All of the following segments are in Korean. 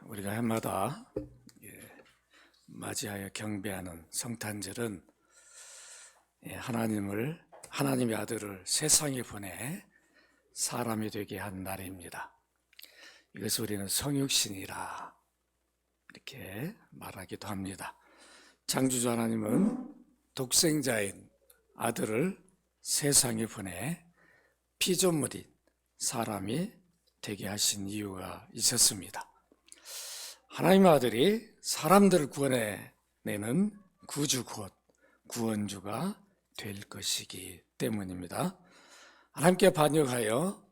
우리가 해마다 맞이하여 경배하는 성탄절은 하나님의 아들을 세상에 보내 사람이 되게 한 날입니다. 이것을 우리는 성육신이라 이렇게 말하기도 합니다. 창조주 하나님은 독생자인 아들을 세상에 보내 피조물인 사람이 되게 하신 이유가 있었습니다. 하나님의 아들이 사람들을 구원해내는 구주 곧 구원주가 될 것이기 때문입니다. 하나님께 반역하여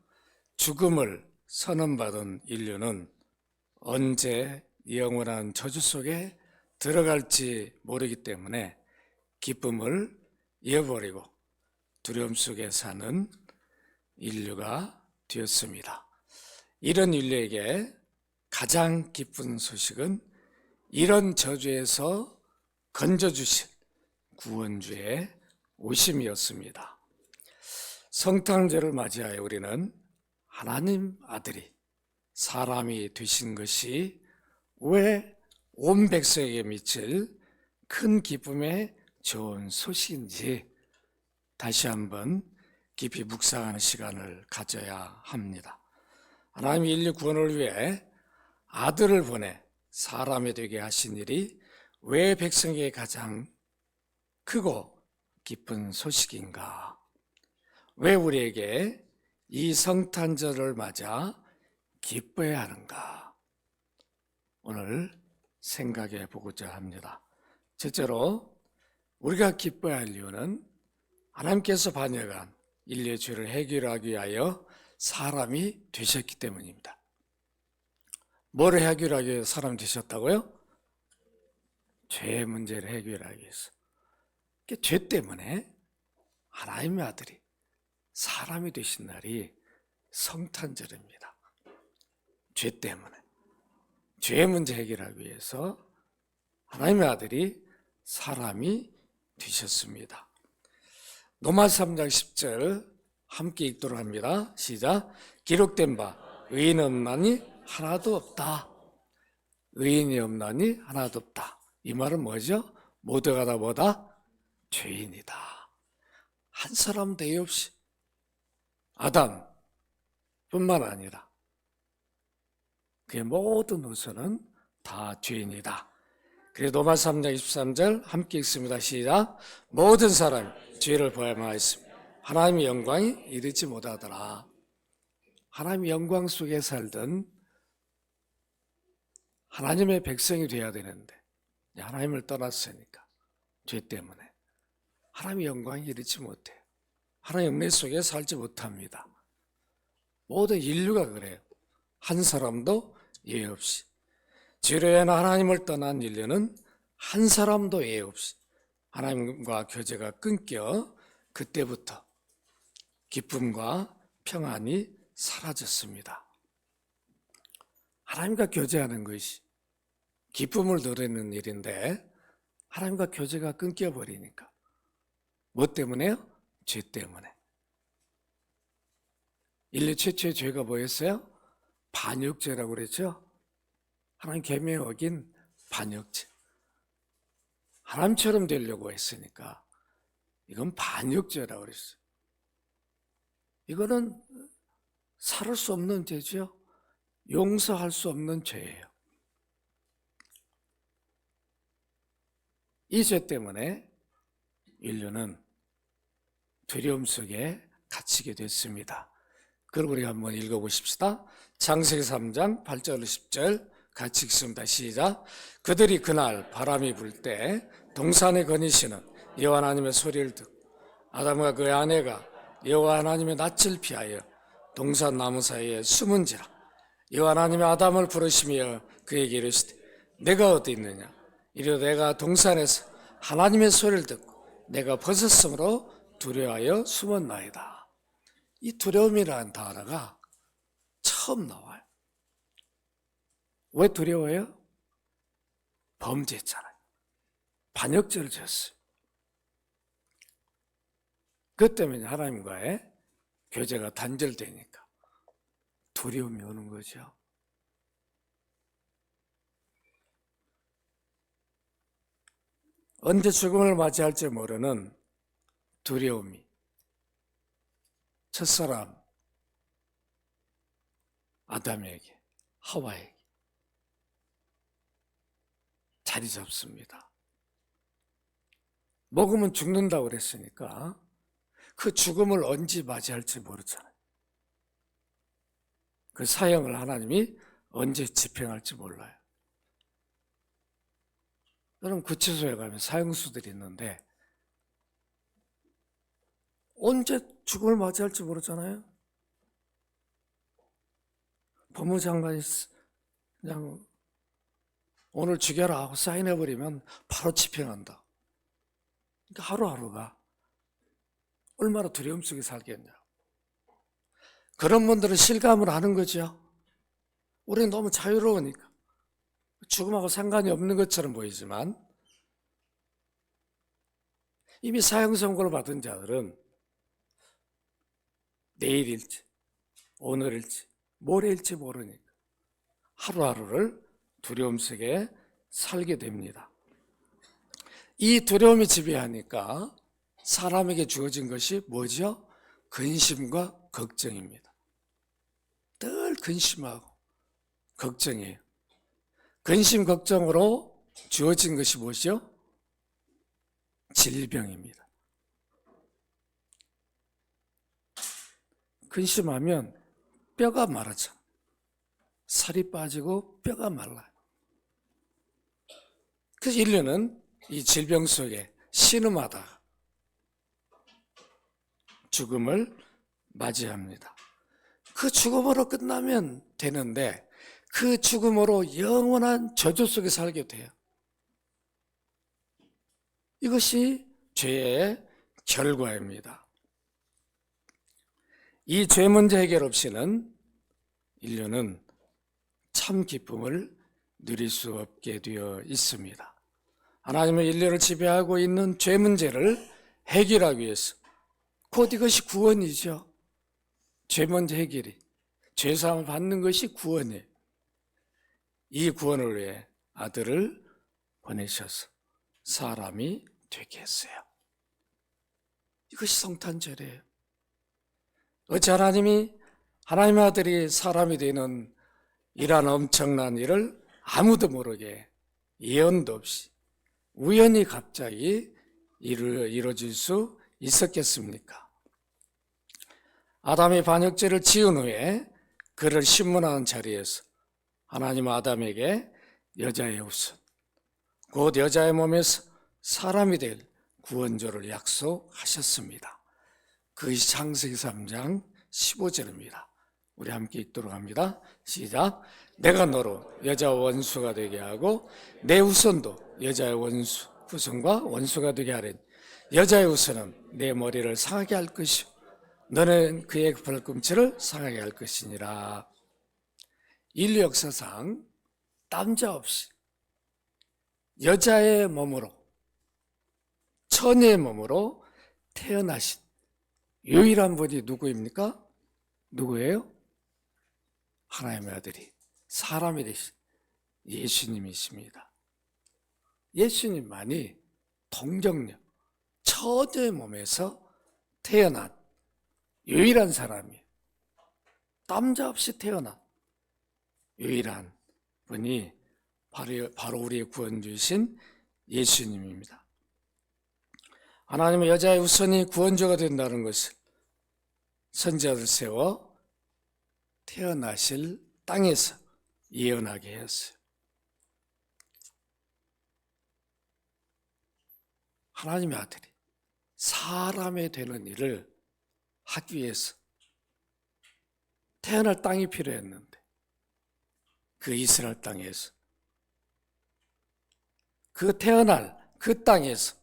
죽음을 선언받은 인류는 언제 영원한 저주 속에 들어갈지 모르기 때문에 기쁨을 잃어버리고 두려움 속에 사는 인류가 되었습니다. 이런 인류에게 가장 기쁜 소식은 이런 저주에서 건져주실 구원주의 오심이었습니다. 성탄절을 맞이하여 우리는 하나님 아들이 사람이 되신 것이 왜 온 백성에게 미칠 큰 기쁨의 좋은 소식인지 다시 한번 깊이 묵상하는 시간을 가져야 합니다. 하나님이 인류 구원을 위해 아들을 보내 사람이 되게 하신 일이 왜 백성에게 가장 크고 기쁜 소식인가? 왜 우리에게 이 성탄절을 맞아 기뻐해야 하는가? 오늘 생각해 보고자 합니다. 첫째로 우리가 기뻐해야 할 이유는 하나님께서 반역한 인류의 죄를 해결하기 위하여 사람이 되셨기 때문입니다. 뭐를 해결하기 위해서 사람이 되셨다고요? 죄의 문제를 해결하기 위해서. 죄 때문에 하나님의 아들이 사람이 되신 날이 성탄절입니다. 죄 때문에. 죄의 문제 해결하기 위해서 하나님의 아들이 사람이 되셨습니다. 로마 3장 10절 함께 읽도록 합니다. 시작. 기록된 바 의인 없나니 하나도 없다. 의인이 없나니 하나도 없다. 이 말은 뭐죠? 모두가 다 뭐다? 죄인이다. 한 사람도 예의 없이 아담뿐만 아니라 그의 모든 후손은 다 죄인이다. 그래서 로마 3장 23절 함께 읽습니다. 시작. 모든 사람이 죄를 범하였으며 하나님의 영광이 이르지 못하더라. 하나님의 영광 속에 살던 하나님의 백성이 되어야 되는데 하나님을 떠났으니까 죄 때문에 하나님의 영광이 이르지 못해요. 하나님의 은혜 속에 살지 못합니다. 모든 인류가 그래요. 한 사람도 예외 없이. 죄로 인해 하나님을 떠난 인류는 한 사람도 예외 없이 하나님과 교제가 끊겨 그때부터 기쁨과 평안이 사라졌습니다. 하나님과 교제하는 것이 기쁨을 누리는 일인데 하나님과 교제가 끊겨버리니까 뭐 때문에요? 죄 때문에. 인류 최초의 죄가 뭐였어요? 반역죄라고 그랬죠? 하나님 계명을 어긴 반역죄. 하나님처럼 되려고 했으니까 이건 반역죄라고 그랬어요. 이거는 살을 수 없는 죄죠. 용서할 수 없는 죄예요. 이 죄 때문에 인류는 두려움 속에 갇히게 됐습니다. 그걸 우리가 한번 읽어보십시다. 창세기 3장 8절 10절 같이 읽습니다. 시작. 그들이 그날 바람이 불 때 동산에 거니시는 여호와 하나님의 소리를 듣고 아담과 그의 아내가 여호와 하나님의 낯을 피하여 동산 나무 사이에 숨은지라. 여호와 하나님이 아담을 부르시며 그에게 이르시되 내가 어디 있느냐? 이르되 내가 동산에서 하나님의 소리를 듣고 내가 벗었으므로 두려워하여 숨었나이다. 이 두려움이라는 단어가 처음 나와요. 왜 두려워요? 범죄했잖아요. 반역죄를 지었어요. 그것 때문에 하나님과의 교제가 단절되니까 두려움이 오는 거죠. 언제 죽음을 맞이할지 모르는 두려움이 첫사람 아담에게, 하와에게 자리 잡습니다. 먹으면 죽는다고 그랬으니까 그 죽음을 언제 맞이할지 모르잖아요. 그 사형을 하나님이 언제 집행할지 몰라요. 여러분 구치소에 가면 사형수들이 있는데 언제 죽음을 맞이할지 모르잖아요. 법무장관이 그냥 오늘 죽여라 하고 사인해버리면 바로 집행한다. 그러니까 하루하루가 얼마나 두려움 속에 살겠냐. 그런 분들은 실감을 하는 거죠. 우리는 너무 자유로우니까 죽음하고 상관이 없는 것처럼 보이지만 이미 사형 선고를 받은 자들은 내일일지 오늘일지 모레일지 모르니까 하루하루를 두려움 속에 살게 됩니다. 이 두려움이 지배하니까 사람에게 주어진 것이 뭐죠? 근심과 걱정입니다. 늘 근심하고 걱정이에요. 근심, 걱정으로 주어진 것이 뭐죠? 질병입니다. 근심하면 뼈가 마르죠. 살이 빠지고 뼈가 말라요. 그래서 인류는 이 질병 속에 신음하다 죽음을 맞이합니다. 그 죽음으로 끝나면 되는데 그 죽음으로 영원한 저주 속에 살게 돼요. 이것이 죄의 결과입니다. 이 죄 문제 해결 없이는 인류는 참 기쁨을 누릴 수 없게 되어 있습니다. 하나님은 인류를 지배하고 있는 죄 문제를 해결하기 위해서 곧 이것이 구원이죠. 죄 문제 해결이 죄사함을 받는 것이 구원이에요. 이 구원을 위해 아들을 보내셔서 사람이 되게 했어요. 이것이 성탄절이에요. 어찌 하나님의 아들이 사람이 되는 이러한 엄청난 일을 아무도 모르게 예언도 없이 우연히 갑자기 이루어질 수 있었겠습니까? 아담이 반역죄를 지은 후에 그를 심문하는 자리에서 하나님은 아담에게 여자의 후손, 곧 여자의 몸에서 사람이 될 구원조를 약속하셨습니다. 그것이 창세기 3장 15절입니다. 우리 함께 읽도록 합니다. 시작. 내가 너로 여자와 원수가 되게 하고 내 후손도 여자의 후손과 원수가 되게 하리니 여자의 후손은 내 머리를 상하게 할 것이요 너는 그의 발꿈치를 상하게 할 것이니라. 인류 역사상 남자 없이 여자의 몸으로 처녀의 몸으로 태어나신 유일한 분이 누구입니까? 누구예요? 하나님의 아들이 사람이 되신 예수님이십니다. 예수님만이 동정녀 처녀의 몸에서 태어난 유일한 사람이에요. 남자 없이 태어난 유일한 분이 바로 우리의 구원주이신 예수님입니다. 하나님은 여자의 후손이 구원자가 된다는 것을 선지자들 세워 태어나실 땅에서 예언하게 했어요. 하나님의 아들이 사람이 되는 일을 하기 위해서 태어날 땅이 필요했는데 그 이스라엘 땅에서 그 태어날 그 땅에서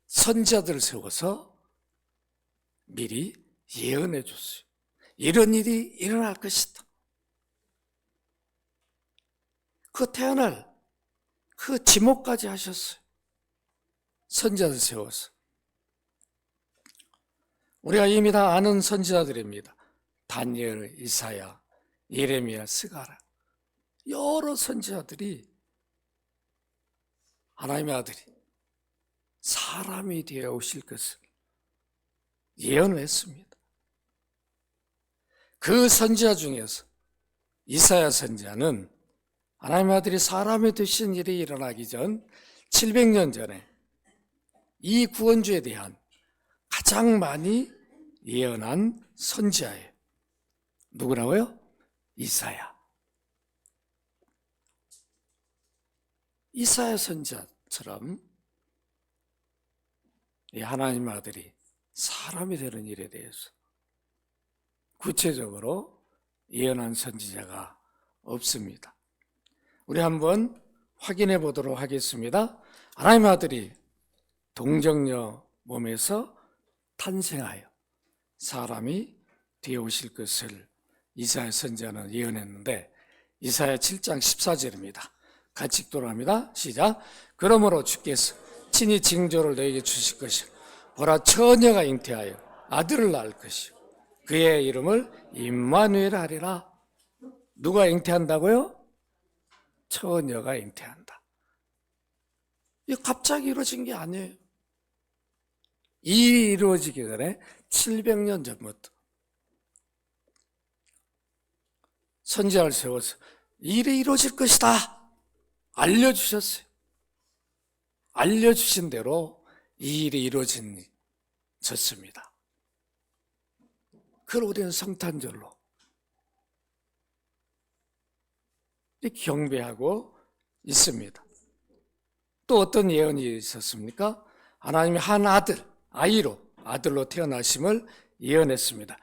선지자들을 세워서 미리 예언해 줬어요. 이런 일이 일어날 것이다. 그 태어날 그 지목까지 하셨어요. 선지자들 세워서. 우리가 이미 다 아는 선지자들입니다. 다니엘, 이사야, 예레미야, 스가랴 여러 선지자들이 하나님의 아들이 사람이 되어 오실 것을 예언했습니다. 그 선지자 중에서 이사야 선지자는 하나님의 아들이 사람이 되신 일이 일어나기 전 700년 전에 이 구원주에 대한 가장 많이 예언한 선지자예요. 누구라고요? 이사야. 이사야 선지자처럼 이 하나님의 아들이 사람이 되는 일에 대해서 구체적으로 예언한 선지자가 없습니다. 우리 한번 확인해 보도록 하겠습니다. 하나님의 아들이 동정녀 몸에서 탄생하여 사람이 되어 오실 것을 이사야 선지자는 예언했는데 이사야 7장 14절입니다. 같이 읽도록 합니다. 시작. 그러므로 주께서 친히 징조를 너에게 주실 것이요 보라 처녀가 잉태하여 아들을 낳을 것이요 그의 이름을 임마누엘 하리라. 누가 잉태한다고요? 처녀가 잉태한다. 이거 갑자기 이루어진 게 아니에요. 이 일이 이루어지기 전에 700년 전부터 선지자를 세워서 이 일이 이루어질 것이다 알려주셨어요. 알려주신 대로 이 일이 이루어졌습니다. 그걸 우리는 성탄절로 경배하고 있습니다. 또 어떤 예언이 있었습니까? 하나님이 한 아들로 태어나심을 예언했습니다.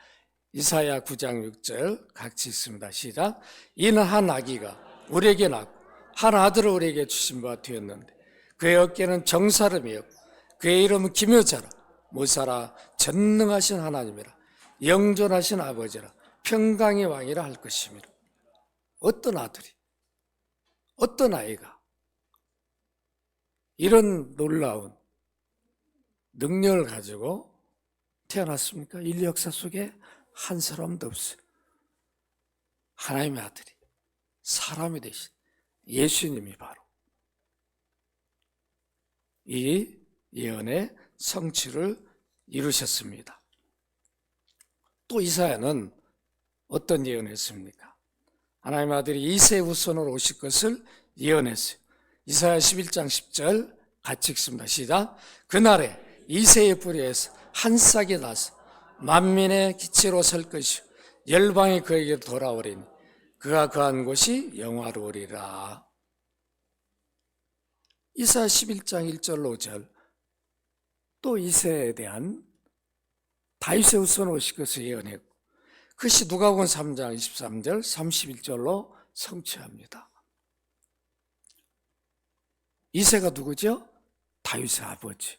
이사야 9장 6절 같이 읽습니다. 시작. 이는 한 아기가 우리에게 낳고 한 아들을 우리에게 주신 바 되었는데 그의 어깨는 정사름이었고 그의 이름은 기묘자라 모사라 전능하신 하나님이라 영존하신 아버지라 평강의 왕이라 할 것입니다. 어떤 아들이, 어떤 아이가 이런 놀라운 능력을 가지고 태어났습니까? 인류 역사 속에 한 사람도 없어요. 하나님의 아들이 사람이 되신 예수님이 바로 이 예언의 성취를 이루셨습니다. 또 이사야는 어떤 예언을 했습니까? 하나님의 아들이 이세 후손으로 오실 것을 예언했어요. 이사야 11장 10절 같이 읽습니다. 시작. 그날에 이새의 뿌리에서 한 싹이 나서 만민의 기치로 설 것이요 열방이 그에게 돌아오리니 그가 거한 곳이 영화로우리라. 이사야 11장 1절 5절 또 이새에 대한 다윗의 후손으로 오실 것을 예언했고 그것이 누가복음 3장 23절 31절로 성취합니다. 이새가 누구죠? 다윗의 아버지.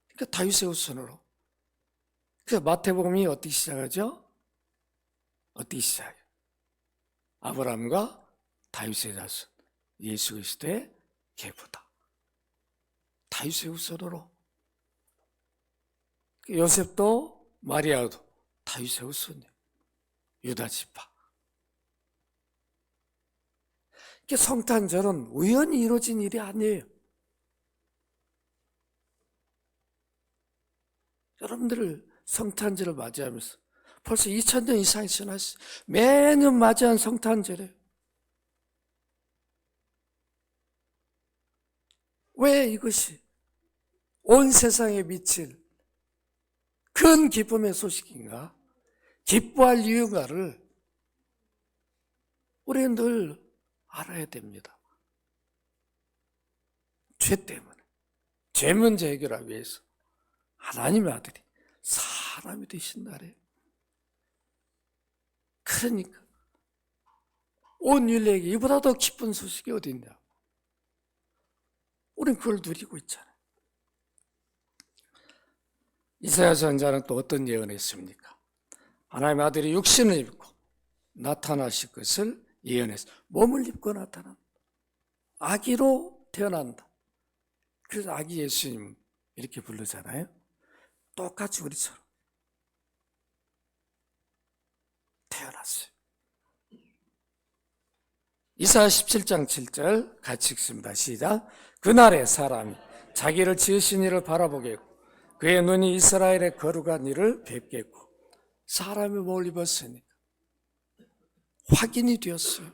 그러니까 다윗의 후손으로. 그래서 마태복음이 어떻게 시작하죠? 어떻게 시작해요? 아브라함과 다윗의 자손 예수 그리스도의 계보다. 다윗의 후손으로. 요셉도 마리아도 다윗의 후손이에요. 유다 지파. 성탄절은 우연히 이루어진 일이 아니에요. 여러분들 성탄절을 맞이하면서 벌써 2000년 이상이 지났어요. 매년 맞이한 성탄절이에요. 왜 이것이 온 세상에 미칠 큰 기쁨의 소식인가? 기뻐할 이유가를 우리는 늘 알아야 됩니다. 죄 때문에, 죄 문제 해결하기 위해서 하나님의 아들이 사람이 되신 날에 그러니까 온 인류에게 이보다 더 기쁜 소식이 어디 있냐? 우리는 그걸 누리고 있잖아요. 이사야 선지자는 또 어떤 예언을 했습니까? 하나님의 아들이 육신을 입고 나타나실 것을 예언했어요. 몸을 입고 나타난다. 아기로 태어난다. 그래서 아기 예수님 이렇게 부르잖아요. 똑같이 우리처럼 태어났어요. 이사야 17장 7절 같이 읽습니다. 시작. 그날에 사람이 자기를 지으신 이를 바라보겠고 그의 눈이 이스라엘의 거룩한 이를 뵙겠고. 사람이 뭘 입었으니까 확인이 되었어요.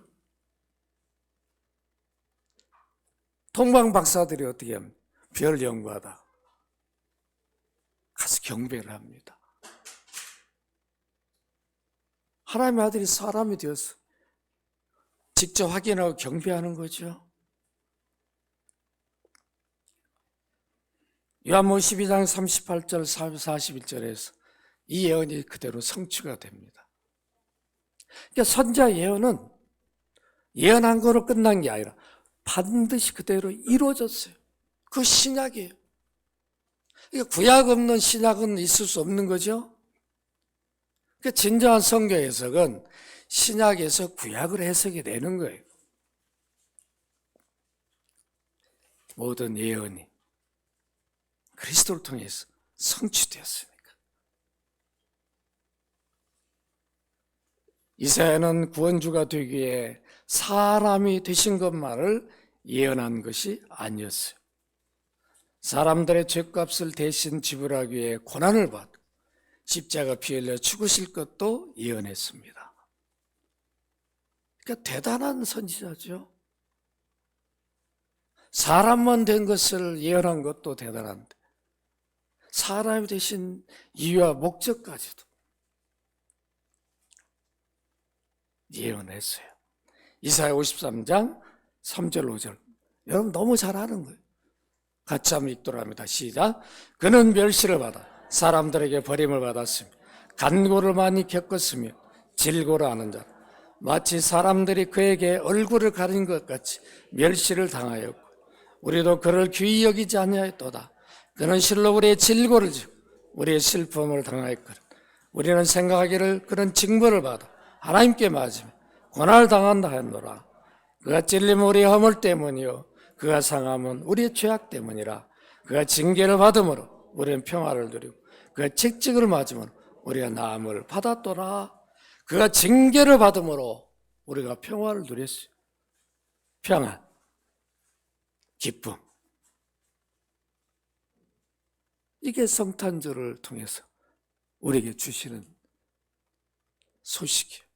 동방 박사들이 어떻게 합니까? 별 연구하다 가서 경배를 합니다. 하나님의 아들이 사람이 되어서 직접 확인하고 경배하는 거죠. 요한복음 12장 38절 41절에서 이 예언이 그대로 성취가 됩니다. 그러니까 선지자 예언은 예언한 거로 끝난 게 아니라 반드시 그대로 이루어졌어요. 그 신약이에요. 그러니까 구약 없는 신약은 있을 수 없는 거죠. 그러니까 진정한 성경 해석은 신약에서 구약을 해석이 되는 거예요. 모든 예언이 그리스도를 통해서 성취되었으니까. 이사야는 구원주가 되기 위해 사람이 되신 것만을 예언한 것이 아니었어요. 사람들의 죄값을 대신 지불하기 위해 고난을 받고 십자가 피 흘려 죽으실 것도 예언했습니다. 그러니까 대단한 선지자죠. 사람만 된 것을 예언한 것도 대단한데 사람이 되신 이유와 목적까지도 예언했어요. 이사야 53장 3절 5절 여러분 너무 잘 아는 거예요. 같이 한번 읽도록 합니다. 시작. 그는 멸시를 받아 사람들에게 버림을 받았으며 간고를 많이 겪었으며 질고를 하는 자 마치 사람들이 그에게 얼굴을 가린 것 같이 멸시를 당하였고 우리도 그를 귀히 여기지 아니하였도다. 그는 실로 우리의 질고를 지고 우리의 슬픔을 당하였거든. 우리는 생각하기를 그는 징벌을 받아 하나님께 맞으며 고난을 당한다 하였노라. 그가 찔림은 우리의 허물 때문이요 그가 상함은 우리의 죄악 때문이라. 그가 징계를 받음으로 우리는 평화를 누리고 그가 채찍을 맞으면 우리가 나음을 받았더라. 그가 징계를 받음으로 우리가 평화를 누렸어요. 평안, 기쁨. 이게 성탄절을 통해서 우리에게 주시는 소식이에요.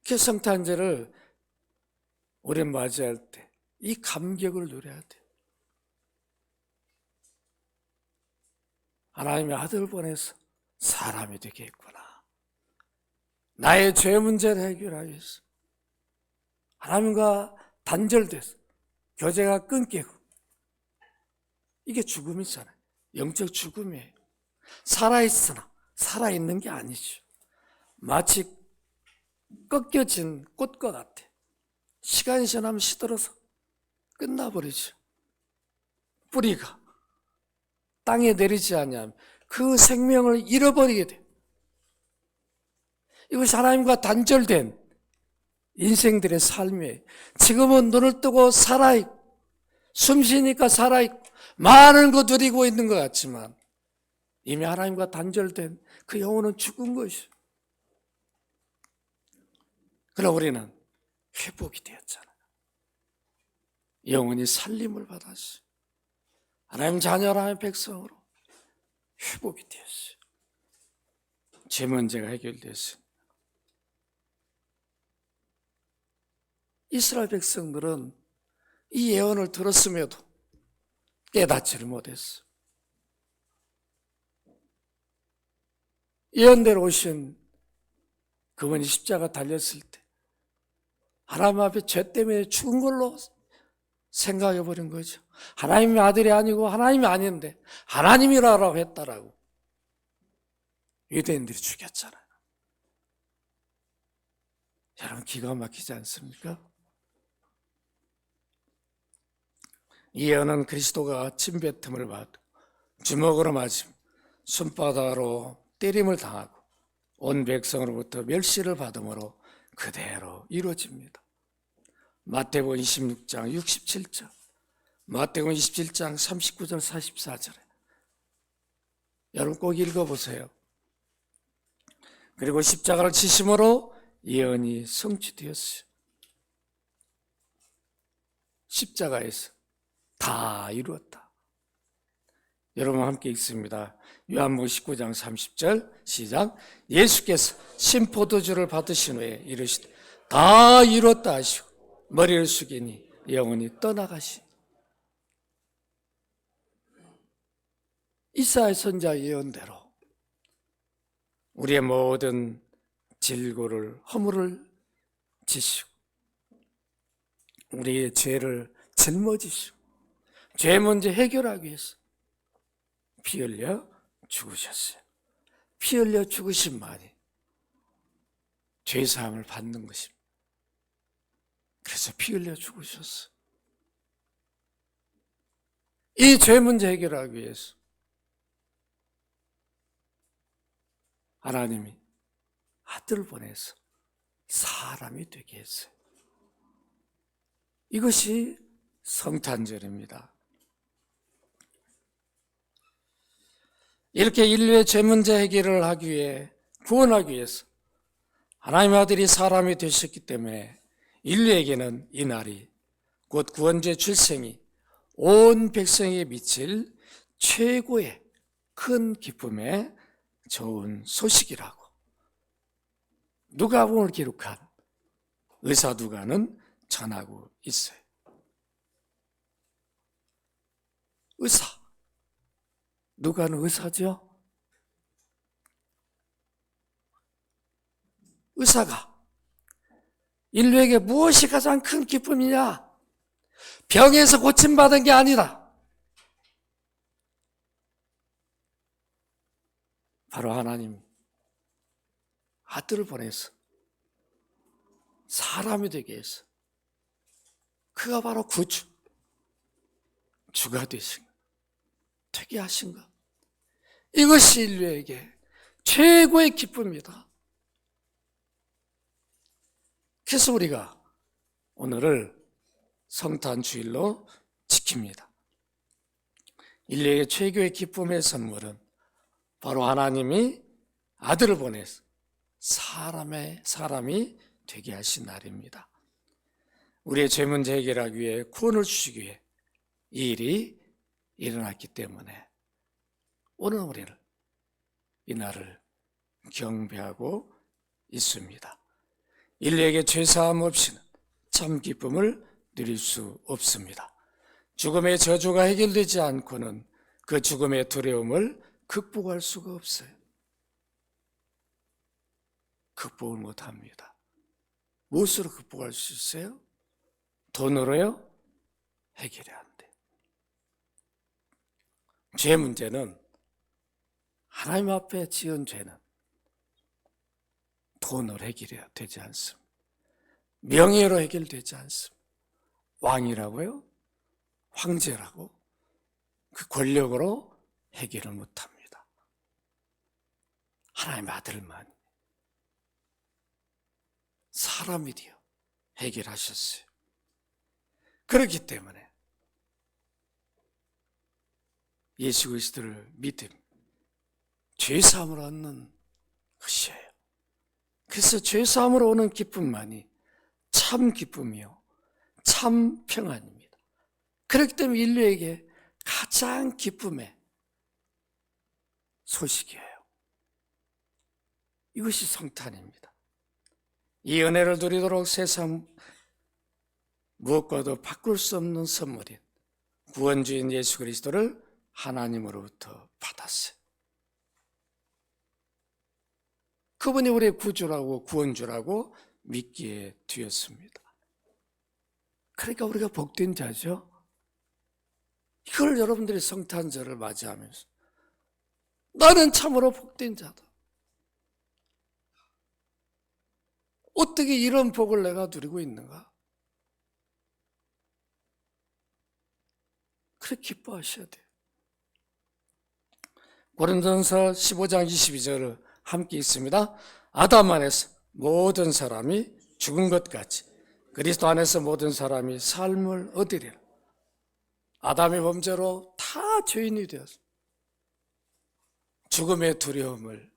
그 성탄절을 우리는 맞이할 때 이 감격을 누려야 돼요. 하나님의 아들을 보내서 사람이 되게 했구나. 나의 죄 문제를 해결하기 위해서 하나님과 단절돼서 교제가 끊기고 이게 죽음이잖아요. 영적 죽음이에요. 살아있으나 살아있는 게 아니죠. 마치 꺾여진 꽃과 같아. 시간이 지나면 시들어서 끝나버리죠. 뿌리가 땅에 내리지 않으면 그 생명을 잃어버리게 돼. 이것이 하나님과 단절된 인생들의 삶이에요. 지금은 눈을 뜨고 살아있고 숨 쉬니까 살아있고 많은 거 누리고 있는 것 같지만 이미 하나님과 단절된 그 영혼은 죽은 것이죠. 그러나 우리는 회복이 되었잖아요. 영혼이 살림을 받았어요. 하나님 자녀 하나님 백성으로 회복이 되었어요. 죄 문제가 해결됐어요. 이스라엘 백성들은 이 예언을 들었음에도 깨닫지를 못했어요. 예언대로 오신 그분이 십자가 달렸을 때 하나님 앞에 죄 때문에 죽은 걸로 생각해버린 거죠. 하나님의 아들이 아니고 하나님이 아닌데 하나님이라고 했다라고 유대인들이 죽였잖아요. 여러분 기가 막히지 않습니까? 이 예언은 그리스도가 침뱉음을 받고 주먹으로 맞으며 손바닥으로 때림을 당하고 온 백성으로부터 멸시를 받음으로 그대로 이루어집니다. 마태복음 26장 67절, 마태복음 27장 39절 44절에 여러분 꼭 읽어보세요. 그리고 십자가를 지심으로 예언이 성취되었어요. 십자가에서 다 이루었다. 여러분 함께 읽습니다. 요한복음 19장 30절 시작. 예수께서 신포도주를 받으신 후에 이르시되 다 이루었다 하시고 머리를 숙이니 영혼이 떠나가시. 이사야 선지자 예언대로 우리의 모든 질고를 허물을 지시고 우리의 죄를 짊어지시고 죄 문제 해결하기 위해서 피 흘려 죽으셨어요. 피 흘려 죽으신 말이 죄사함을 받는 것입니다. 그래서 피 흘려 죽으셨어요. 이 죄 문제 해결하기 위해서 하나님이 아들을 보내서 사람이 되게 했어요. 이것이 성탄절입니다. 이렇게 인류의 죄 문제 해결을 하기 위해 구원하기 위해서 하나님의 아들이 사람이 되셨기 때문에 인류에게는 이 날이 곧 구원주의 출생이 온 백성에게 미칠 최고의 큰 기쁨의 좋은 소식이라고 누가복음을 기록한 의사 누가는 전하고 있어요. 의사, 누가는 의사죠? 의사가 인류에게 무엇이 가장 큰 기쁨이냐? 병에서 고침받은 게 아니라 바로 하나님 아들을 보내서 사람이 되게 해서 그가 바로 구주, 주가 되신 것, 되게 하신 것. 이것이 인류에게 최고의 기쁨이다. 그래서 우리가 오늘을 성탄주일로 지킵니다. 인류에게 최고의 기쁨의 선물은 바로 하나님이 아들을 보내서 사람이 되게 하신 날입니다. 우리의 죄 문제 해결하기 위해 구원을 주시기 위해 이 일이 일어났기 때문에 오늘 우리는 이 날을 경배하고 있습니다. 인류에게 죄사함 없이는 참 기쁨을 누릴 수 없습니다. 죽음의 저주가 해결되지 않고는 그 죽음의 두려움을 극복할 수가 없어요. 극복을 못합니다. 무엇으로 극복할 수 있어요? 돈으로요? 해결이 안 돼요. 죄 문제는 하나님 앞에 지은 죄는 돈으로 해결이 되지 않습니다. 명예로 해결되지 않습니다. 왕이라고요? 황제라고? 그 권력으로 해결을 못합니다. 하나님의 아들만 사람이 되어 해결하셨어요. 그렇기 때문에 예수 그리스도를 믿음, 죄사함을 얻는 것이에요. 그래서 죄사함으로 오는 기쁨만이 참 기쁨이요 참 평안입니다. 그렇기 때문에 인류에게 가장 기쁨의 소식이에요. 이것이 성탄입니다. 이 은혜를 누리도록 세상 무엇과도 바꿀 수 없는 선물인 구원주인 예수 그리스도를 하나님으로부터 받았어요. 그분이 우리의 구주라고 구원주라고 믿기에 되었습니다. 그러니까 우리가 복된 자죠. 이걸 여러분들이 성탄절을 맞이하면서 나는 참으로 복된 자다. 어떻게 이런 복을 내가 누리고 있는가? 그렇게 기뻐하셔야 돼요. 고린도전서 15장 22절을 함께 읽습니다. 아담 안에서 모든 사람이 죽은 것 같이 그리스도 안에서 모든 사람이 삶을 얻으리라. 아담의 범죄로 다 죄인이 되었습니다. 죽음의 두려움을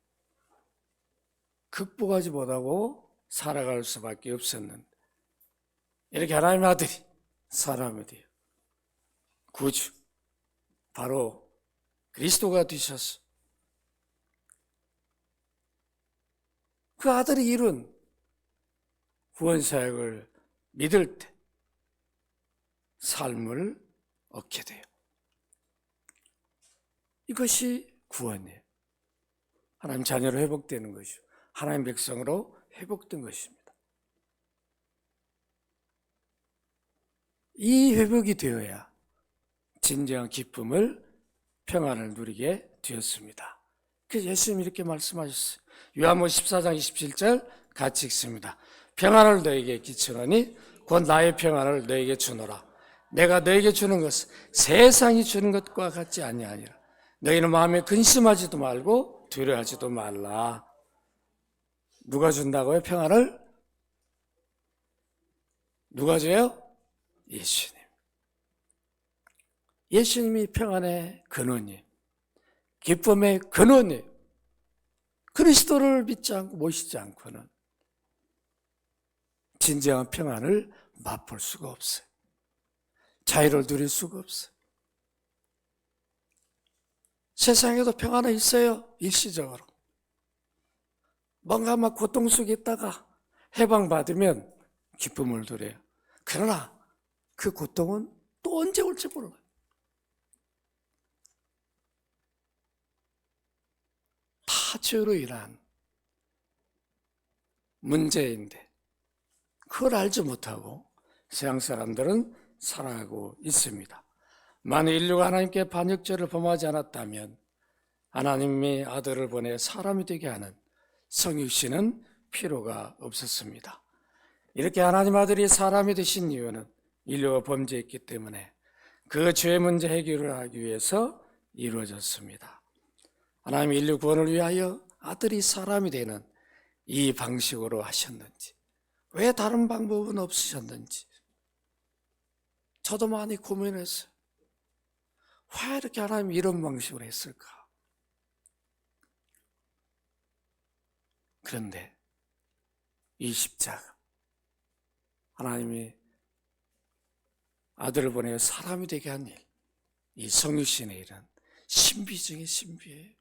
극복하지 못하고 살아갈 수밖에 없었는데 이렇게 하나님의 아들이 사람이 돼요. 구주, 바로 그리스도가 되셔서 그 아들이 이룬 구원사역을 믿을 때 삶을 얻게 돼요. 이것이 구원이에요. 하나님 자녀로 회복되는 것이요, 하나님 백성으로 회복된 것입니다. 이 회복이 되어야 진정한 기쁨을, 평안을 누리게 되었습니다. 그래서 예수님이 이렇게 말씀하셨어요. 요한복음 14장 27절 같이 읽습니다. 평안을 너에게 끼치노니 곧 나의 평안을 너에게 주노라. 내가 너에게 주는 것은 세상이 주는 것과 같지 아니하니라. 너희는 마음에 근심하지도 말고 두려워하지도 말라. 누가 준다고요? 평안을? 누가 줘요? 예수님. 예수님이 평안의 근원이에요. 기쁨의 근원이에요. 그리스도를 믿지 않고 모시지 않고는 진정한 평안을 맛볼 수가 없어요. 자유를 누릴 수가 없어요. 세상에도 평안은 있어요. 일시적으로. 뭔가 막 고통 속에 있다가 해방받으면 기쁨을 누려요. 그러나 그 고통은 또 언제 올지 몰라요. 타주로 인한 문제인데 그걸 알지 못하고 세상 사람들은 살아가고 있습니다. 만일 인류가 하나님께 반역죄를 범하지 않았다면 하나님이 아들을 보내 사람이 되게 하는 성육신은 필요가 없었습니다. 이렇게 하나님 아들이 사람이 되신 이유는 인류가 범죄했기 때문에 그 죄 문제 해결을 하기 위해서 이루어졌습니다. 하나님이 인류 구원을 위하여 아들이 사람이 되는 이 방식으로 하셨는지, 왜 다른 방법은 없으셨는지 저도 많이 고민했어요. 왜 이렇게 하나님이 이런 방식으로 했을까? 그런데 이 십자가, 하나님이 아들을 보내 사람이 되게 한 일, 이 성육신의 일은 신비 중에 신비예요.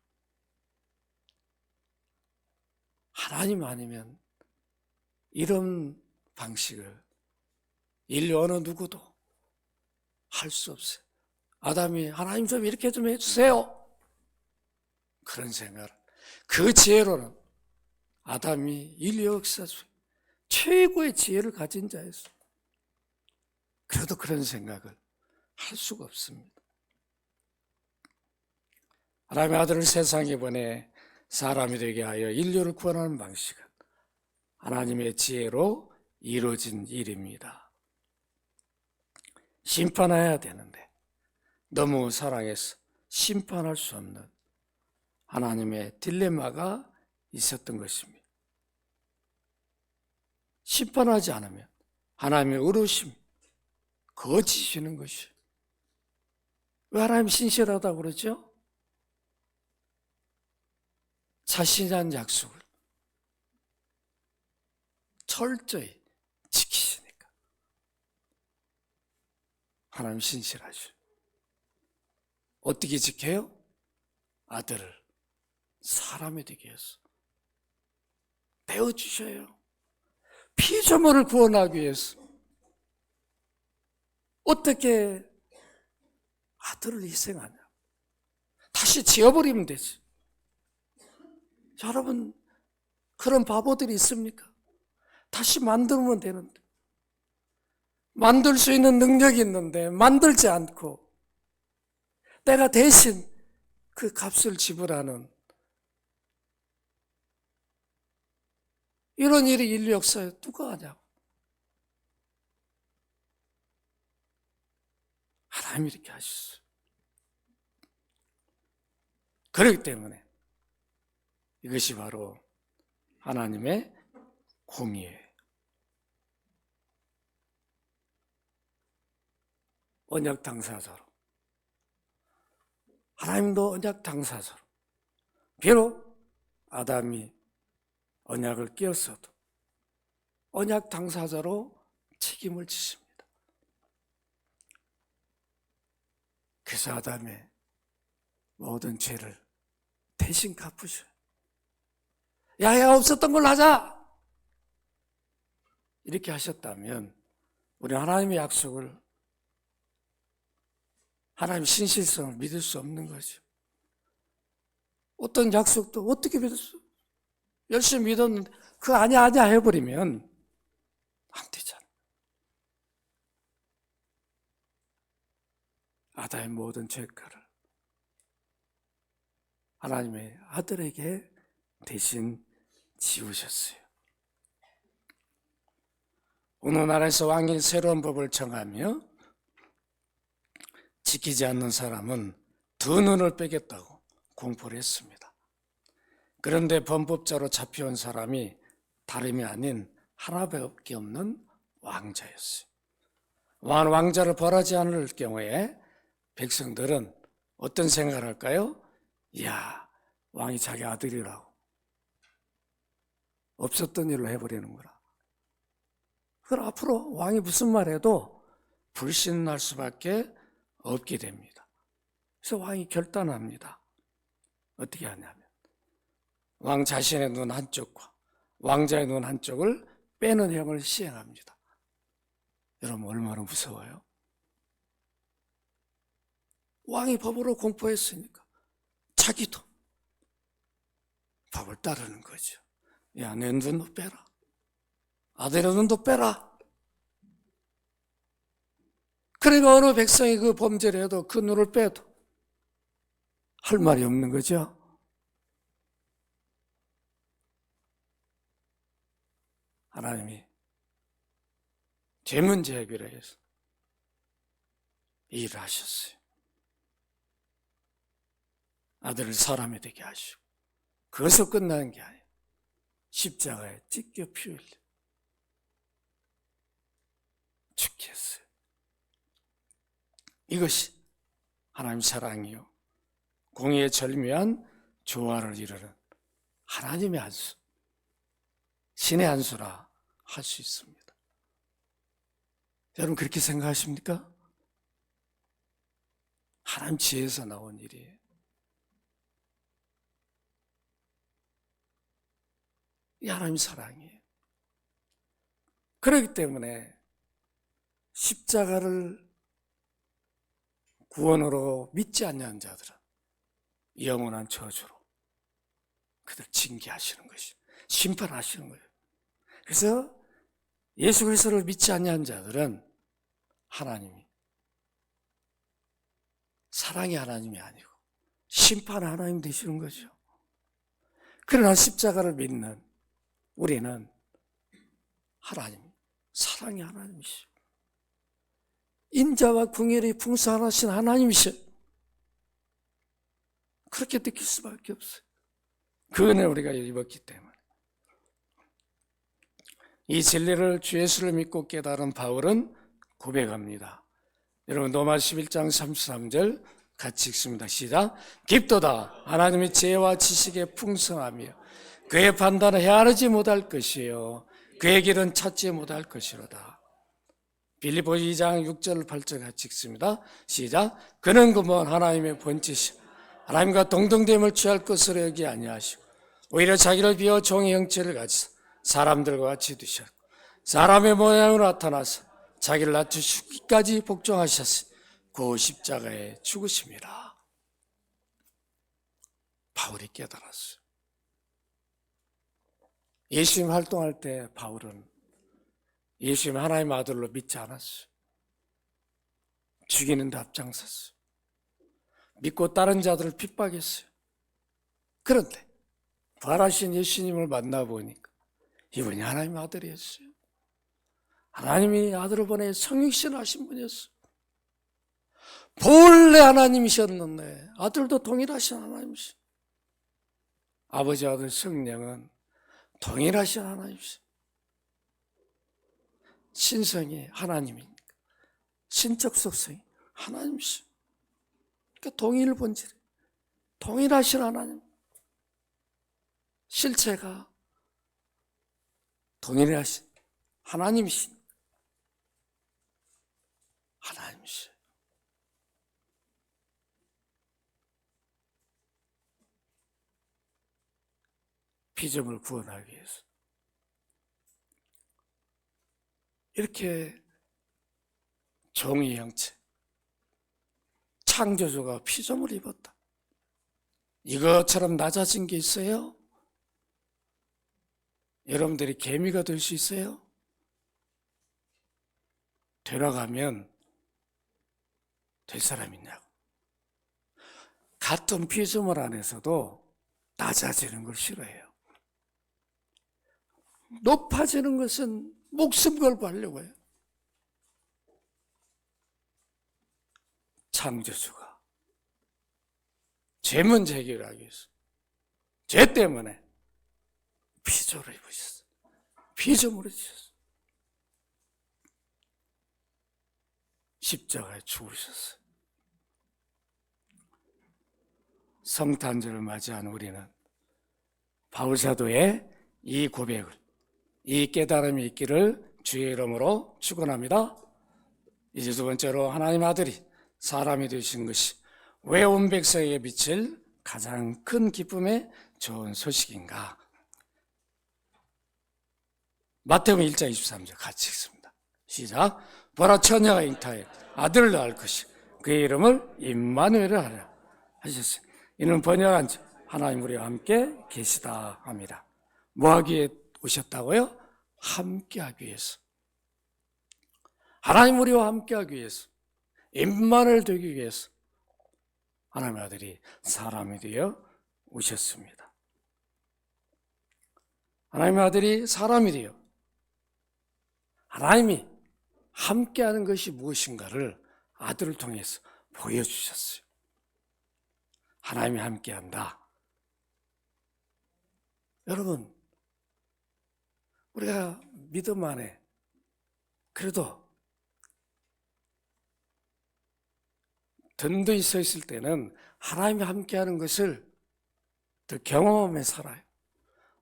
하나님 아니면 이런 방식을 인류 어느 누구도 할 수 없어요. 아담이 하나님 좀 이렇게 좀 해주세요. 그런 생각을, 그 지혜로는 아담이 인류 역사 중 최고의 지혜를 가진 자였어요. 그래도 그런 생각을 할 수가 없습니다. 하나님의 아들을 세상에 보내 사람이 되게 하여 인류를 구원하는 방식은 하나님의 지혜로 이루어진 일입니다. 심판해야 되는데 너무 사랑해서 심판할 수 없는 하나님의 딜레마가 있었던 것입니다. 심판하지 않으면 하나님의 의로심 거치시는 것이에요. 왜 하나님 신실하다고 그러죠? 자신이 한 약속을 철저히 지키시니까. 하나님 신실하죠. 어떻게 지켜요? 아들을 사람이 되게 해서 배워주셔요. 피조물을 구원하기 위해서 어떻게 아들을 희생하냐? 다시 지어버리면 되지. 여러분, 그런 바보들이 있습니까? 다시 만들면 되는데, 만들 수 있는 능력이 있는데 만들지 않고 내가 대신 그 값을 지불하는 이런 일이 인류 역사에 누가 하냐고. 하나님이 이렇게 하셨어요. 그렇기 때문에 이것이 바로 하나님의 공의예요. 언약 당사자로, 하나님도 언약 당사자로, 비록 아담이 언약을 깨었어도 언약 당사자로 책임을 지십니다. 그래서 아담의 모든 죄를 대신 갚으셔. 야야 없었던 걸로 하자. 이렇게 하셨다면 우리 하나님의 약속을, 하나님의 신실성을 믿을 수 없는 거죠. 어떤 약속도 어떻게 믿었어? 열심히 믿었는데 그거 아니야 해버리면 안 되잖아. 아담의 모든 죄가를 하나님의 아들에게 대신 지우셨어요. 어느 나라에서 왕이 새로운 법을 정하며 지키지 않는 사람은 두 눈을 빼겠다고 공포를 했습니다. 그런데 범법자로 잡혀온 사람이 다름이 아닌 하나밖에 없는 왕자였어요. 왕자를 벌하지 않을 경우에 백성들은 어떤 생각을 할까요? 이야, 왕이 자기 아들이라고 없었던 일로 해버리는 거라. 그럼 앞으로 왕이 무슨 말해도 불신할 수밖에 없게 됩니다. 그래서 왕이 결단합니다. 어떻게 하냐면 왕 자신의 눈 한쪽과 왕자의 눈 한쪽을 빼는 형을 시행합니다. 여러분 얼마나 무서워요? 왕이 법으로 공포했으니까 자기도 법을 따르는 거죠. 야, 내 눈도 빼라. 아들의 눈도 빼라. 그러니까 어느 백성이 그 범죄를 해도 그 눈을 빼도 할 말이 없는 거죠. 하나님이 죄 문제 해결에 위해서 일을 하셨어요. 아들을 사람이 되게 하시고 그것으로 끝나는 게 아니에요. 십자가에 찢겨 피 흘려 죽게 했어요. 이것이 하나님 사랑이요 공의의 절묘한 조화를 이루는 하나님의 안수, 신의 안수라 할 수 있습니다. 여러분 그렇게 생각하십니까? 하나님 지혜에서 나온 일이에요. 이 하나님 사랑이에요. 그렇기 때문에 십자가를 구원으로 믿지 않는 자들은 영원한 저주로 그들 징계하시는 것이, 심판하시는 거예요. 그래서 예수 그리스도를 믿지 않는 자들은 하나님이 사랑의 하나님이 아니고 심판의 하나님 되시는 거죠. 그러나 십자가를 믿는 우리는 하나님, 사랑의 하나님이시고 인자와 궁율이 풍성하신 하나님이시오. 그렇게 느낄 수밖에 없어요. 그 은혜를 우리가 입었기 때문에. 이 진리를 주 예수를 믿고 깨달은 바울은 고백합니다. 여러분 로마 11장 33절 같이 읽습니다. 시작. 깊도다 하나님의 지혜와 지식에 풍성하며 그의 판단을 헤아리지 못할 것이요 그의 길은 찾지 못할 것이로다. 빌립보 2장 6절 8절 같이 읽습니다. 시작. 그는 그만 하나님의 본체시 하나님과 동등됨을 취할 것으로 여기 아니하시고 오히려 자기를 비워 종의 형체를 가지사 사람들과 같이 두셨고 사람의 모양으로 나타나서 자기를 낮추시기까지 복종하셨으니 그 십자가에 죽으심이라. 바울이 깨달았어요. 예수님 활동할 때 바울은 예수님 하나님의 아들로 믿지 않았어요. 죽이는 데 앞장섰어요. 믿고 다른 자들을 핍박했어요. 그런데 부활하신 예수님을 만나보니까 이분이 하나님의 아들이었어요. 하나님이 아들을 보내 성육신 하신 분이었어요. 본래 하나님이셨는데 아들도 동일하신 하나님이시죠. 아버지, 아들, 성령은 동일하신 하나님이시죠. 신성이 하나님이니까 신적 속성이 하나님이시죠. 그러니까 동일 본질, 동일하신 하나님, 실체가 동일하신 하나님이신 하나님이시죠. 피조물 구원하기 위해서. 이렇게 종의 형체, 창조주가 피조물을 입었다. 이것처럼 낮아진 게 있어요? 여러분들이 개미가 될 수 있어요? 되어가면 될 사람 있냐고. 같은 피조물 안에서도 낮아지는 걸 싫어해요. 높아지는 것은 목숨 걸고 하려고 해요. 창조주가 죄 문제 해결하기 위해서 죄 때문에 피조를 입으셨어요. 피조물을 지셨어요. 십자가에 죽으셨어요. 성탄절을 맞이한 우리는 바울사도의 이 고백을, 이 깨달음이 있기를 주의 이름으로 축원합니다. 이제 두 번째로 하나님 아들이 사람이 되신 것이 왜 온 백성에게 미칠 가장 큰 기쁨의 좋은 소식인가? 마태복음 1장 23절 같이 읽습니다. 시작. 보라 처녀가 잉타에 아들을 낳을 것이 그의 이름을 임마누엘을 하라 하셨어요. 이는 번역한 자 하나님 우리와 함께 계시다 합니다. 뭐 하기 위해 오셨다고요? 함께 하기 위해서. 하나님 우리와 함께 하기 위해서, 임마누엘 되기 위해서 하나님의 아들이 사람이 되어 오셨습니다. 하나님의 아들이 사람이 되어 하나님이 함께하는 것이 무엇인가를 아들을 통해서 보여주셨어요. 하나님이 함께한다. 여러분, 우리가 믿음 안에 그래도 든든히 서 있을 때는 하나님이 함께하는 것을 더 경험하며 살아요.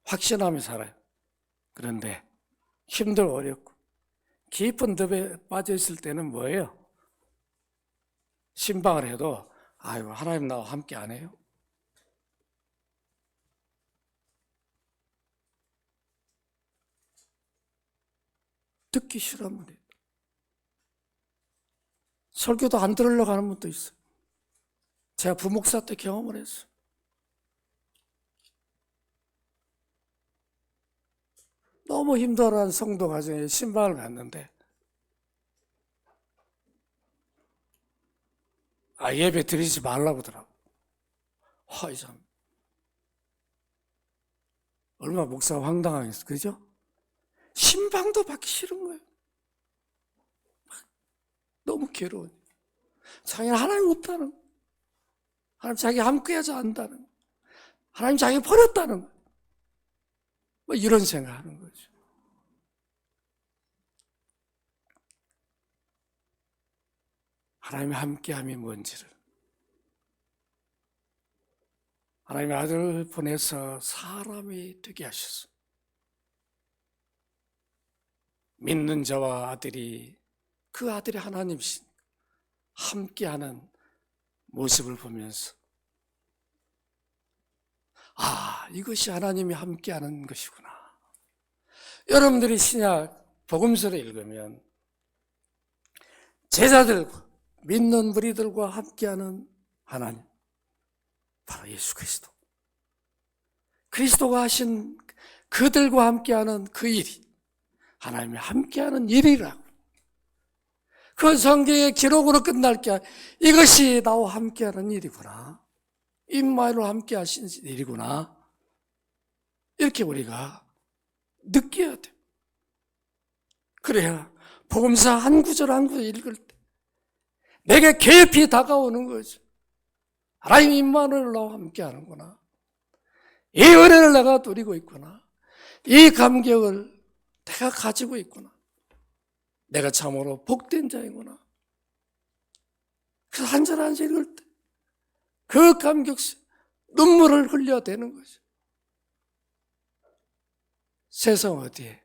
확신하며 살아요. 그런데 힘들고 어렵고 깊은 늪에 빠져 있을 때는 뭐예요? 신방을 해도 아이고 하나님 나와 함께 안 해요? 듣기 싫은 분이 설교도 안 들으려고 하는 분도 있어요. 제가 부목사 때 경험을 했어요. 너무 힘들어하는 성도 가정에 신방을 갔는데 예배 드리지 말라고 하더라고. 참 얼마나 목사가 황당하겠어, 그죠? 신방도 받기 싫은 거예요. 너무 괴로워요. 자기는 하나님 없다는 거예요. 하나님 자기 함께하지 않는다는 거예요. 하나님 자기 버렸다는 거예요. 뭐 이런 생각하는 거죠. 하나님의 함께함이 뭔지를, 하나님의 아들을 보내서 사람이 되게 하셨어요. 믿는 자와 아들이, 그 아들이 하나님이신 함께하는 모습을 보면서 이것이 하나님이 함께하는 것이구나. 여러분들이 신약 복음서를 읽으면 제자들과 믿는 무리들과 함께하는 하나님, 바로 예수 그리스도. 그리스도가 하신 그들과 함께하는 그 일이 하나님이 함께하는 일이라고. 그 성경의 기록으로 끝날 게 이것이 나와 함께하는 일이구나. 임마누엘로 함께 하신 일이구나. 이렇게 우리가 느껴야 돼. 그래야 복음서 한 구절 한 구절 읽을 때 내게 깊이 다가오는 거죠. 하나님 임마누엘로 나와 함께 하는구나. 이 은혜를 내가 누리고 있구나. 이 감격을 내가 가지고 있구나. 내가 참으로 복된 자이구나. 그래서 한 절 한 절 읽을 때 그 감격, 눈물을 흘려대는 거죠. 세상 어디에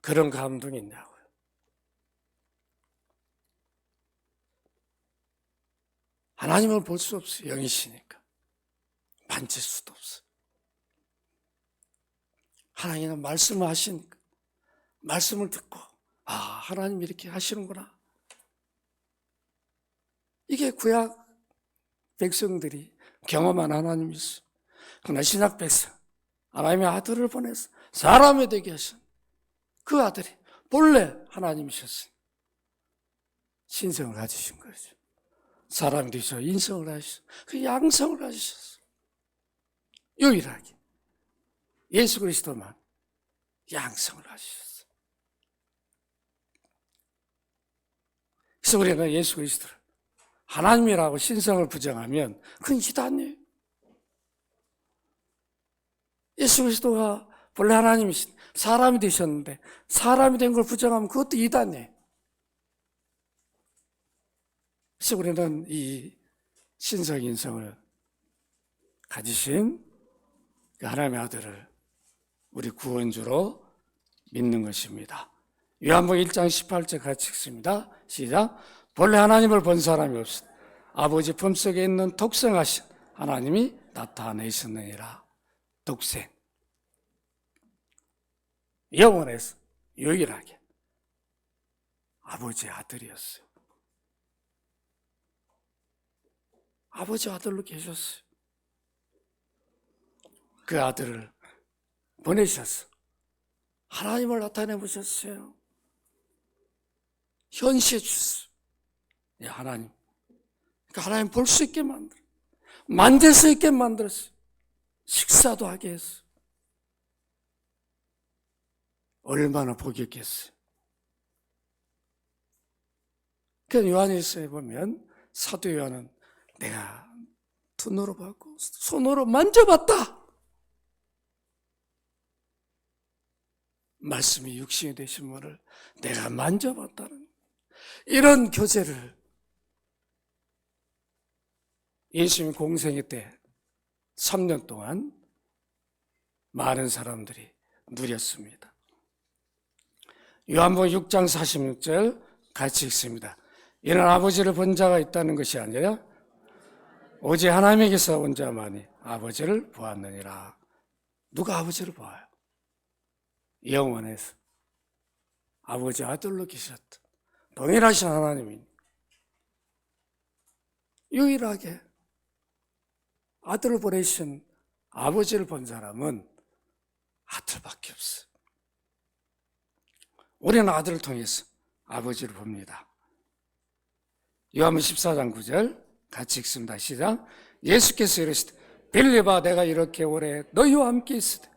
그런 감동이 있냐고요. 하나님을 볼 수 없어요. 영이시니까. 만질 수도 없어요. 하나님은 말씀을 하시니까 말씀을 듣고 하나님 이렇게 하시는구나. 이게 구약 백성들이 경험한 하나님이었어요. 그러나 신약 백성, 하나님의 아들을 보내서 사람이 되게 하신 그 아들이 본래 하나님이셨어요. 신성을 가지신 거죠. 사람이 되셔 인성을 가지셔서 그 양성을 가지셨어요. 유일하게 예수 그리스도만 양성을 가지셨어요. 그래서 우리가 예수 그리스도를 하나님이라고 신성을 부정하면 그건 이단이에요. 예수 그리스도가 본래 하나님이신 사람이 되셨는데 사람이 된 걸 부정하면 그것도 이단이에요. 그래서 우리는 이 신성 인성을 가지신 하나님의 아들을 우리 구원주로 믿는 것입니다. 요한복음 1장 18절 같이 읽습니다. 시작. 본래 하나님을 본 사람이 없으니 아버지 품속에 있는 독생하신 하나님이 나타내셨느니라. 독생. 영원에서 유일하게 아버지의 아들이었어요. 아버지 아들로 계셨어요. 그 아들을 보내셔서 하나님을 나타내 보셨어요. 현시해 주셨어요. 하나님. 그러니까 하나님 볼 수 있게 만들어. 만질 수 있게 만들었어요. 식사도 하게 했어요. 얼마나 복이었겠어요. 그러니까 요한일서에 보면 사도 요한은 내가 눈으로 봤고 손으로 만져봤다. 말씀이 육신이 되신 분을 내가 만져봤다는 이런 교제를 예수님 공생애 때 3년 동안 많은 사람들이 누렸습니다. 요한복음 6장 46절 같이 읽습니다. 이는 아버지를 본 자가 있다는 것이 아니라 오직 하나님에게서 온 자만이 아버지를 보았느니라. 누가 아버지를 보아요? 영원에서 아버지 아들로 계셨던 동일하신 하나님이 유일하게 아들을 보내신 아버지를 본 사람은 아들밖에 없어요. 우리는 아들을 통해서 아버지를 봅니다. 요한복음 14장 9절 같이 읽습니다. 시작. 예수께서 이르시되 빌립아 내가 이렇게 오래 너희와 함께 있으되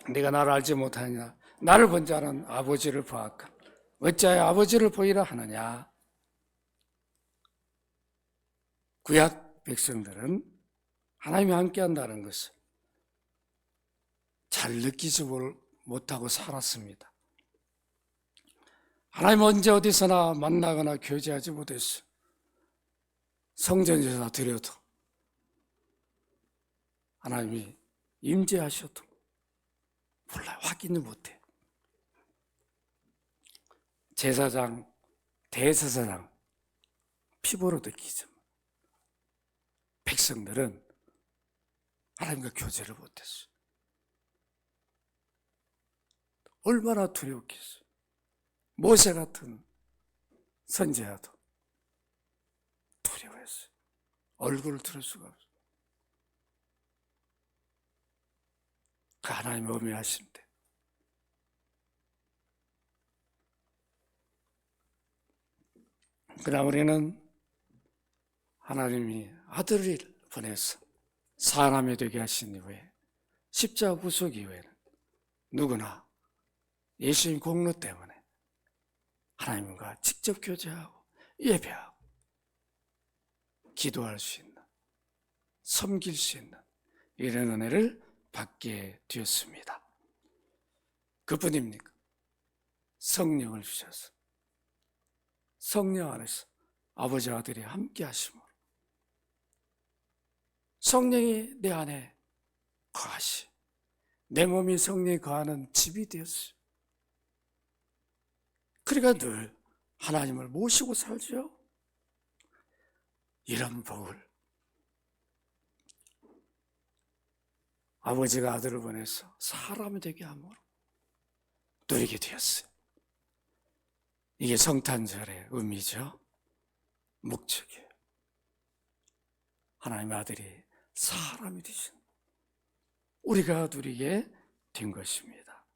네가 나를 알지 못하느냐 나를 본 자는 아버지를 보았거늘 어찌하여 아버지를 보이라 하느냐. 구약 백성들은 하나님이 함께 한다는 것을 잘 느끼지 못하고 살았습니다. 하나님 언제 어디서나 만나거나 교제하지 못했어요. 성전에서 드려도 하나님이 임재하셔도 몰라요. 확인을 못해. 제사장, 대제사장 피부로 느끼죠. 백성들은 하나님과 교제를 못했어요. 얼마나 두려웠겠어요. 모세 같은 선지자도 두려워했어요. 얼굴을 들을 수가 없어요. 그 하나님의 어미하신데 그러나 우리는 하나님이 아들을 보내서 사람이 되게 하신 이후에 십자가 구속 이후에는 누구나 예수님 공로 때문에 하나님과 직접 교제하고 예배하고 기도할 수 있는, 섬길 수 있는 이런 은혜를 받게 되었습니다. 그뿐입니까? 성령을 주셔서 성령 안에서 아버지 아들이 함께 하심으로 성령이 내 안에 거하시 내 몸이 성령이 거하는 집이 되었어요. 그러니까 늘 하나님을 모시고 살죠. 이런 복을 아버지가 아들을 보내서 사람이 되게 함으로 누리게 되었어요. 이게 성탄절의 의미죠. 목적이에요. 하나님의 아들이 사람이 되신 우리가 누리게 된 것입니다.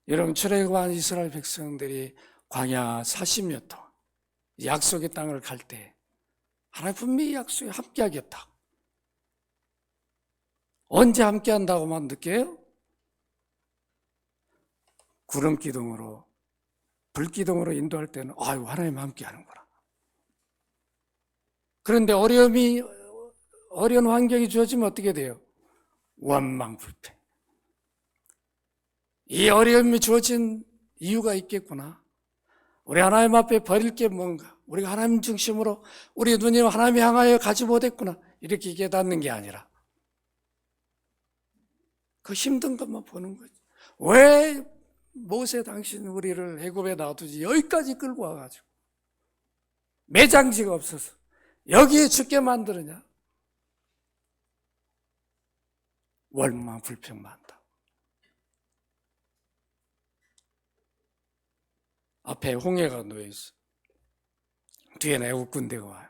여러분, 출애굽한 이스라엘 백성들이 광야 40년 동안 약속의 땅을 갈 때 하나님 분명히 약속에 함께하겠다. 언제 함께한다고만 느껴요? 구름 기둥으로, 불 기둥으로 인도할 때는 하나님 함께하는구나. 그런데 어려운 환경이 주어지면 어떻게 돼요? 원망불패. 이 어려움이 주어진 이유가 있겠구나. 우리 하나님 앞에 버릴 게 뭔가, 우리가 하나님 중심으로 우리 눈이 하나님 향하여 가지 못했구나, 이렇게 깨닫는 게 아니라 그 힘든 것만 보는 거지. 왜 모세 당신 우리를 애굽에 놔두지 여기까지 끌고 와가지고 매장지가 없어서 여기에 죽게 만드느냐? 원망 불평 많다. 앞에 홍해가 놓여있어. 뒤에는 애국 군대가 와요.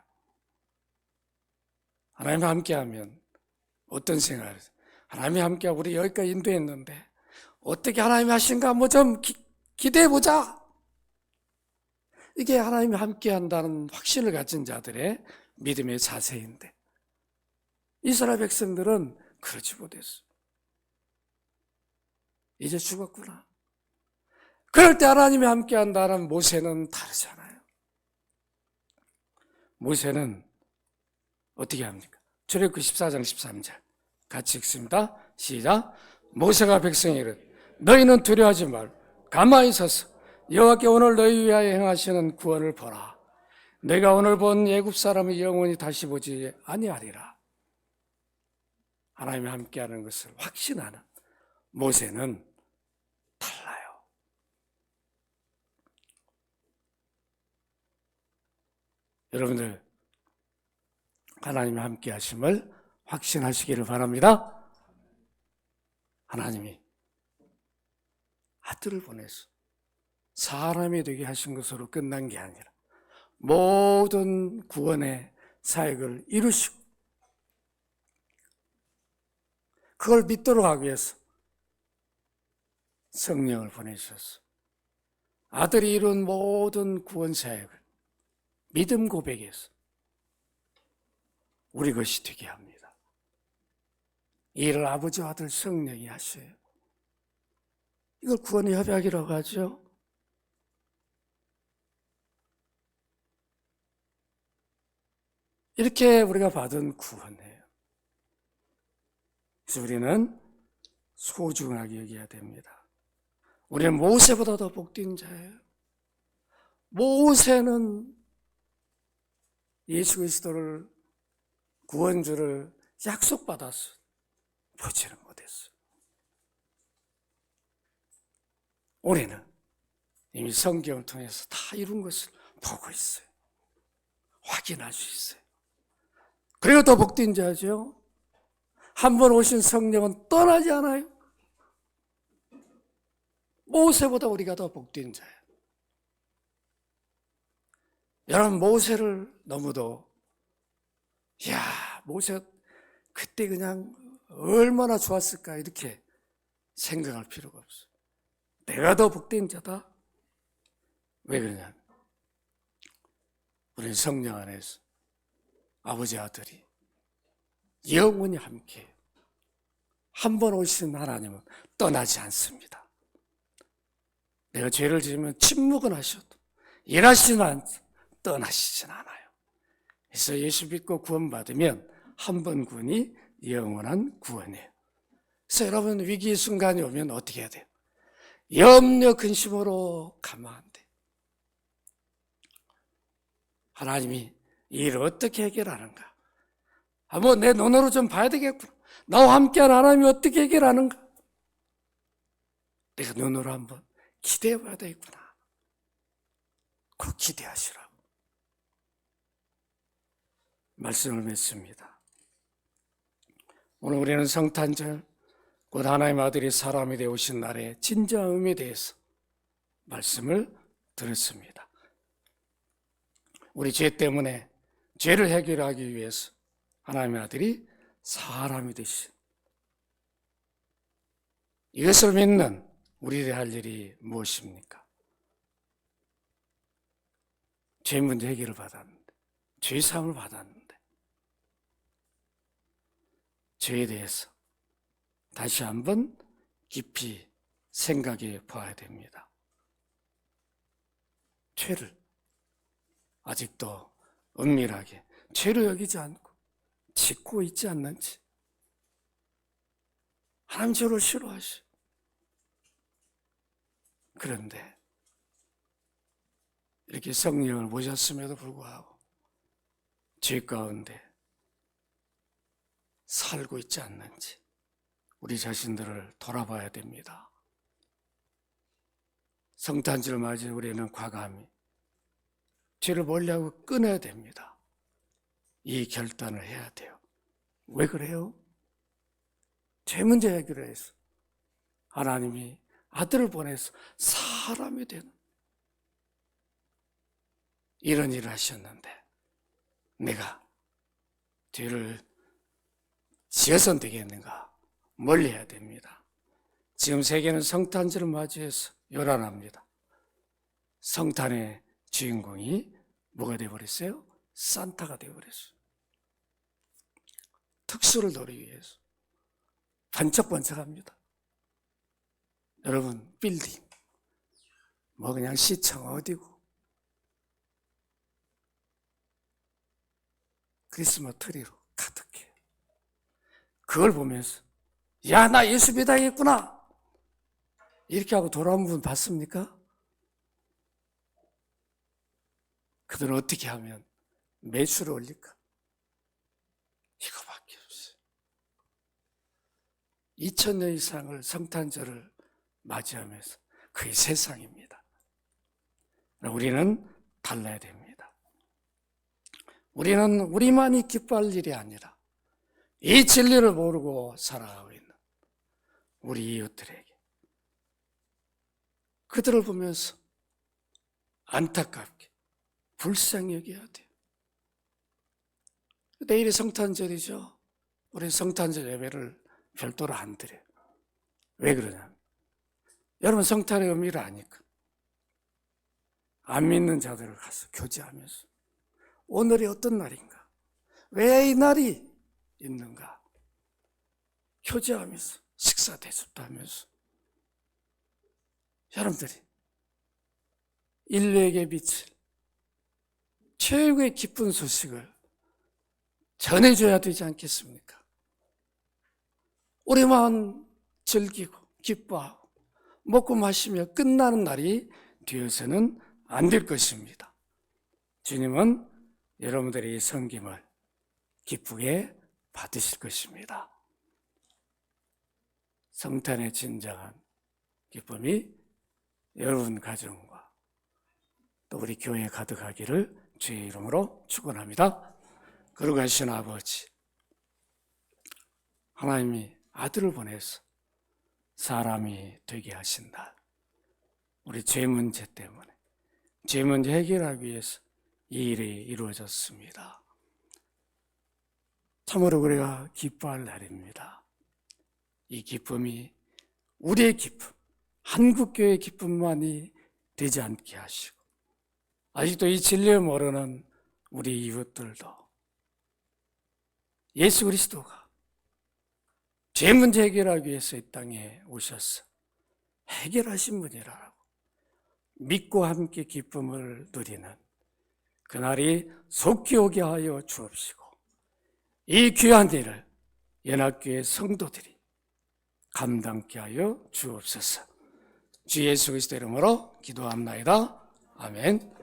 하나님과 함께하면 어떤 생각을 해요? 하나님이 함께하고 우리 여기까지 인도했는데 어떻게 하나님이 하신가 한번 좀 기대해보자. 이게 하나님이 함께한다는 확신을 가진 자들의 믿음의 자세인데 이스라엘 백성들은 그러지 못했어. 이제 죽었구나. 그럴 때 하나님이 함께한다는 모세는 다르잖아요. 모세는 어떻게 합니까? 출애굽기 14장 13절 같이 읽습니다. 시작. 모세가 백성에게 이르되 너희는 두려워하지 말고 가만히 서서 여호와께 오늘 너희 위하여 행하시는 구원을 보라. 내가 오늘 본 애굽 사람의 영원히 다시 보지 아니하리라. 하나님이 함께하는 것을 확신하는 모세는 달라요. 여러분들 하나님이 함께하심을 확신하시기를 바랍니다. 하나님이 아들을 보내서 사람이 되게 하신 것으로 끝난 게 아니라 모든 구원의 사역을 이루시고 그걸 믿도록 하기 위해서 성령을 보내주셨어. 아들이 이룬 모든 구원 사역을 믿음 고백에서 우리 것이 되게 합니다. 이 일을 아버지와 아들 성령이 하셔요. 이걸 구원의 협약이라고 하죠. 이렇게 우리가 받은 구원이에요. 그래서 우리는 소중하게 여겨야 됩니다. 우리는 모세보다 더 복된 자예요. 모세는 예수 그리스도를 구원주를 약속받았어. 보지는 못했어. 우리는 이미 성경을 통해서 다 이룬 것을 보고 있어요. 확인할 수 있어요. 그리고 더 복된 자죠. 한 번 오신 성령은 떠나지 않아요. 모세보다 우리가 더 복된 자예요. 여러분, 모세를 너무도 모세 그때 그냥 얼마나 좋았을까 이렇게 생각할 필요가 없어요. 내가 더 복된 자다. 왜 그러냐면 우리는 성령 안에서 아버지 아들이 영원히 함께해요. 한 번 오신 하나님은 떠나지 않습니다. 내가 죄를 지으면 침묵은 하셔도 일하시는 않죠. 떠나시진 않아요. 그래서 예수 믿고 구원받으면 한 번 구원이 영원한 구원이에요. 그래서 여러분 위기의 순간이 오면 어떻게 해야 돼요? 염려 근심으로 가면 안 돼요. 하나님이 이 일을 어떻게 해결하는가? 한번 내 눈으로 좀 봐야 되겠구나. 나와 함께하는 하나님이 어떻게 해결하는가? 내가 눈으로 한번 기대해 봐야 되겠구나. 꼭 기대하시라고 말씀을 맺습니다. 오늘 우리는 성탄절, 곧 하나님의 아들이 사람이 되어 오신 날의 진정한 의미에 대해서 말씀을 들었습니다. 우리 죄 때문에 죄를 해결하기 위해서 하나님의 아들이 사람이 되신, 이것을 믿는 우리들이 할 일이 무엇입니까? 죄 문제 해결을 받았는데, 죄 사함을 받았는데, 죄에 대해서 다시 한번 깊이 생각해 봐야 됩니다. 죄를 아직도 은밀하게 죄로 여기지 않고 짓고 있지 않는지, 하나님 죄를 싫어하시. 그런데 이렇게 성령을 모셨음에도 불구하고 죄 가운데 살고 있지 않는지 우리 자신들을 돌아봐야 됩니다. 성탄절을 맞이해 우리는 과감히 죄를 멀리하고 끊어야 됩니다. 이 결단을 해야 돼요. 왜 그래요? 죄 문제 해결을 해서 하나님이 아들을 보내서 사람이 되는 이런 일을 하셨는데, 내가 죄를 지어선 되겠는가? 멀리 해야 됩니다. 지금 세계는 성탄절을 맞이해서 요란합니다. 성탄의 주인공이 뭐가 되어버렸어요? 산타가 되어버렸어요. 특수를 노리기 위해서 번쩍번쩍합니다. 여러분, 빌딩 뭐 그냥 시청 어디고 크리스마스 트리로 가득해. 그걸 보면서 야, 나 예수 믿어야겠구나 이렇게 하고 돌아온 분 봤습니까? 그들은 어떻게 하면 매출을 올릴까? 이거밖에 없어요. 2000년 이상을 성탄절을 맞이하면서 그게 세상입니다. 우리는 달라야 됩니다. 우리는 우리만이 기뻐할 일이 아니라 이 진리를 모르고 살아가고 있는 우리 이웃들에게, 그들을 보면서 안타깝게 불쌍히 여겨야 돼요. 내일이 성탄절이죠. 우리 성탄절 예배를 별도로 안 드려요. 왜 그러냐면 여러분, 성탄의 의미를 아니까 안 믿는 자들을 가서 교제하면서 오늘이 어떤 날인가, 왜 이 날이 있는가 교제하면서 식사 대접도 하면서 여러분들이 인류에게 미칠 최고의 기쁜 소식을 전해줘야 되지 않겠습니까? 우리만 즐기고 기뻐하고 먹고 마시며 끝나는 날이 되어서는 안 될 것입니다. 주님은 여러분들의 이 섬김을 기쁘게 받으실 것입니다. 성탄의 진정한 기쁨이 여러분 가정과 또 우리 교회에 가득하기를 주의 이름으로 축원합니다. 거룩하신 아버지, 하나님이 아들을 보내서 사람이 되게 하신 날, 우리 죄 문제 때문에 죄 문제 해결하기 위해서 이 일이 이루어졌습니다. 참으로 우리가 기뻐할 날입니다. 이 기쁨이 우리의 기쁨, 한국교회의 기쁨만이 되지 않게 하시고, 아직도 이 진리를 모르는 우리 이웃들도 예수 그리스도가 죄 문제 해결하기 위해서 이 땅에 오셔서 해결하신 분이라고 믿고 함께 기쁨을 누리는 그날이 속히 오게 하여 주옵시고, 이 귀한 일을 연합교회 성도들이 감당케 하여 주옵소서. 주 예수 그리스도 이름으로 기도합나이다. 아멘.